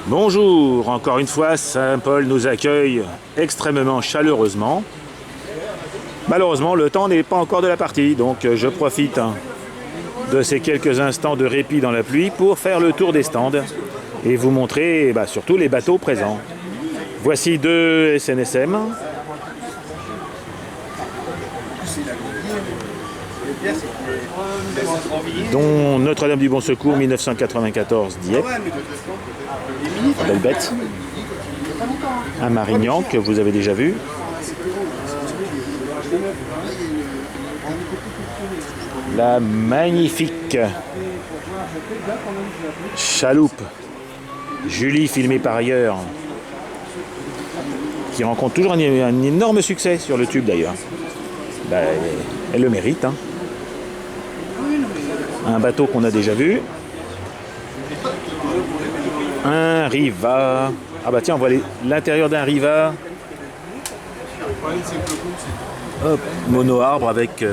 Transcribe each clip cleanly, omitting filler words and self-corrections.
Bonjour, encore une fois, Saint-Paul nous accueille extrêmement chaleureusement. Malheureusement, le temps n'est pas encore de la partie, donc je profite de ces quelques instants de répit dans la pluie pour faire le tour des stands et vous montrer surtout les bateaux présents. Voici deux SNSM. Dont Notre-Dame du Bon Secours 1994 Dieppe. Belle bête. Un Marignan que vous avez déjà vu. La magnifique chaloupe Julie, filmée par ailleurs, qui rencontre toujours un énorme succès sur le tube d'ailleurs. Elle le mérite. Un bateau qu'on a déjà vu. Un Riva. Ah bah tiens, on voit l'intérieur d'un Riva. Hop, mono-arbre avec,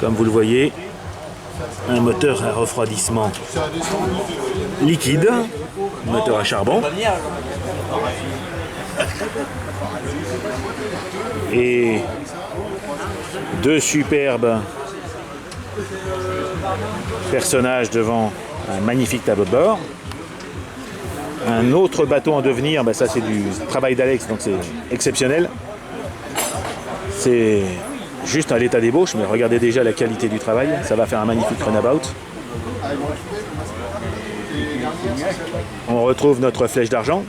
comme vous le voyez, un moteur à refroidissement liquide, moteur à charbon. Et deux superbes personnages devant un magnifique tableau de bord. Un autre bateau en devenir, ça c'est du travail d'Alex, donc c'est exceptionnel. C'est juste à l'état d'ébauche, mais regardez déjà la qualité du travail. Ça va faire un magnifique runabout. On retrouve notre flèche d'argent.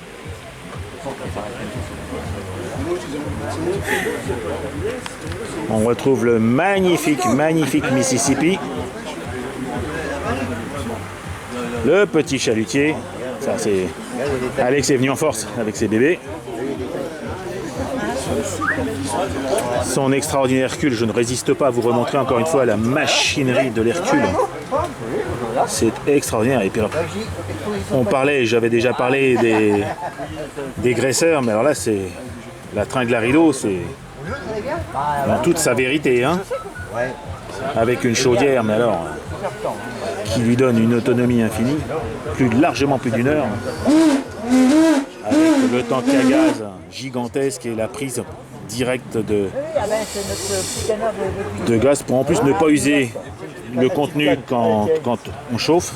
On retrouve le magnifique Mississippi. Le petit chalutier. Ça, c'est Alex est venu en force avec ses bébés. Son extraordinaire Hercule, je ne résiste pas à vous remontrer encore une fois la machinerie de l'Hercule. C'est extraordinaire. Et puis alors, j'avais déjà parlé des graisseurs, mais alors là c'est la tringle à rideau, c'est dans toute sa vérité, avec une chaudière, mais alors qui lui donne une autonomie infinie, largement plus d'une heure, avec le tank à gaz gigantesque et la prise directe de gaz pour en plus ne pas user le contenu quand on chauffe.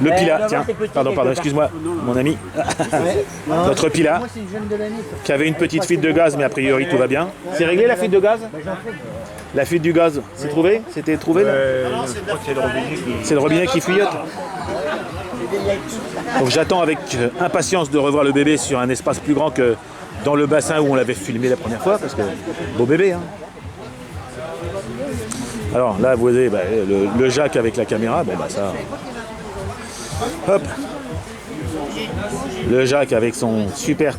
Le Pila, tiens, pardon, excuse-moi, mon ami, notre Pila, qui avait une petite fuite de gaz, mais a priori tout va bien. C'est réglé la fuite de gaz? La fuite du gaz, c'est trouvé? C'était trouvé là? C'est le robinet qui fuyote. Donc j'attends avec impatience de revoir le bébé sur un espace plus grand que dans le bassin où on l'avait filmé la première fois, parce que beau bébé. Alors là, vous voyez le Jacques avec la caméra, ça. Hop. Le Jacques avec son super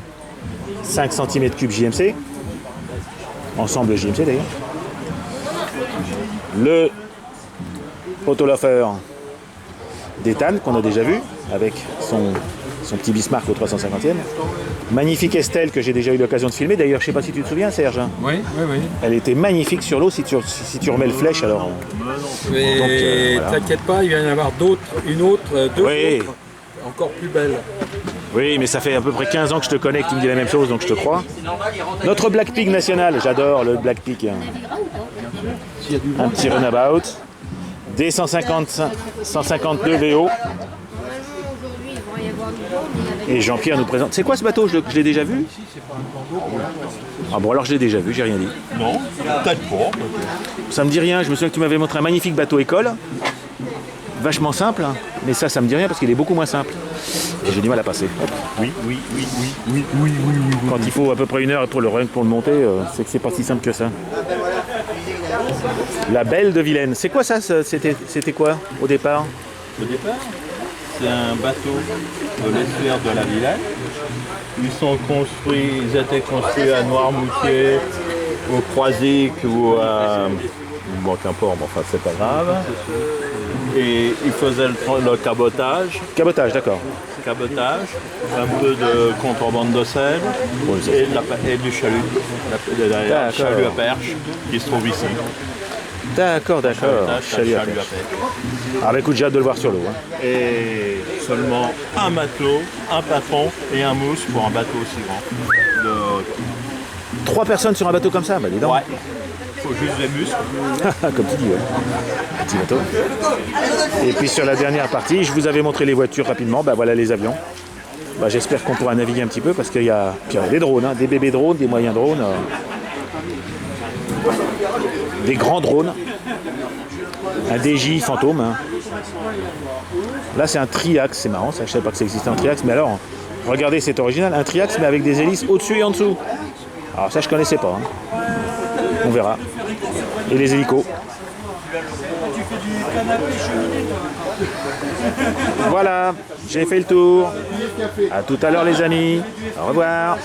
5 cm3 JMC. Ensemble JMC d'ailleurs. Le Autolofer d'Ethan qu'on a déjà vu avec son petit Bismarck au 350e. Magnifique Estelle que j'ai déjà eu l'occasion de filmer. D'ailleurs, je ne sais pas si tu te souviens, Serge. Oui. Elle était magnifique sur l'eau si tu remets le flèche. Alors. Mais t'inquiète pas, il va y en avoir deux autres, encore plus belles. Oui, mais ça fait à peu près 15 ans que je te connais, que tu me dis la même chose, donc je te crois. Notre Black Pig national, j'adore le Black Pig. Un petit runabout. Des 152 VO. Et Jean-Pierre nous présente. C'est quoi ce bateau? Je l'ai déjà vu? Ah bon, alors je l'ai déjà vu, j'ai rien dit. Non, peut-être pas. Ça me dit rien, je me souviens que tu m'avais montré un magnifique bateau école. Vachement simple, mais ça me dit rien parce qu'il est beaucoup moins simple. Et j'ai du mal à passer. Oui. Quand il faut à peu près une heure pour le monter, c'est que c'est pas si simple que ça. La Belle de Vilaine. C'est quoi ça? C'était quoi au départ? Au départ, c'est un bateau de l'estuaire de la Vilaine. Ils étaient construits à Noirmoutier, au Croisic ou à... Bon, qu'importe, enfin c'est pas grave. Et ils faisaient le cabotage. Cabotage, d'accord. Cabotage, un peu de contrebande de sel et du chalut. Le chalut à perche qui se trouve ici. D'accord. Chalut à pêche. Ah bah écoute, j'ai hâte de le voir sur l'eau. Et seulement un matelot, un patron et un mousse pour un bateau aussi grand. 3 personnes sur un bateau comme ça, bah dis donc. Ouais. Faut juste des muscles. Comme tu dis, ouais. Petit bateau. Et puis sur la dernière partie, je vous avais montré les voitures rapidement, bah voilà les avions. Bah, j'espère qu'on pourra naviguer un petit peu parce qu'il y a des drones, hein, des bébés drones, des moyens drones, des grands drones, un DJ fantôme. Hein. Là c'est un triaxe, c'est marrant, ça, je savais pas que ça existait un triaxe, mais alors regardez, c'est original, un triaxe mais avec des hélices au-dessus et en dessous. Alors ça je connaissais pas, hein. On verra. Et les hélicos. Voilà, j'ai fait le tour. À tout à l'heure les amis. Au revoir.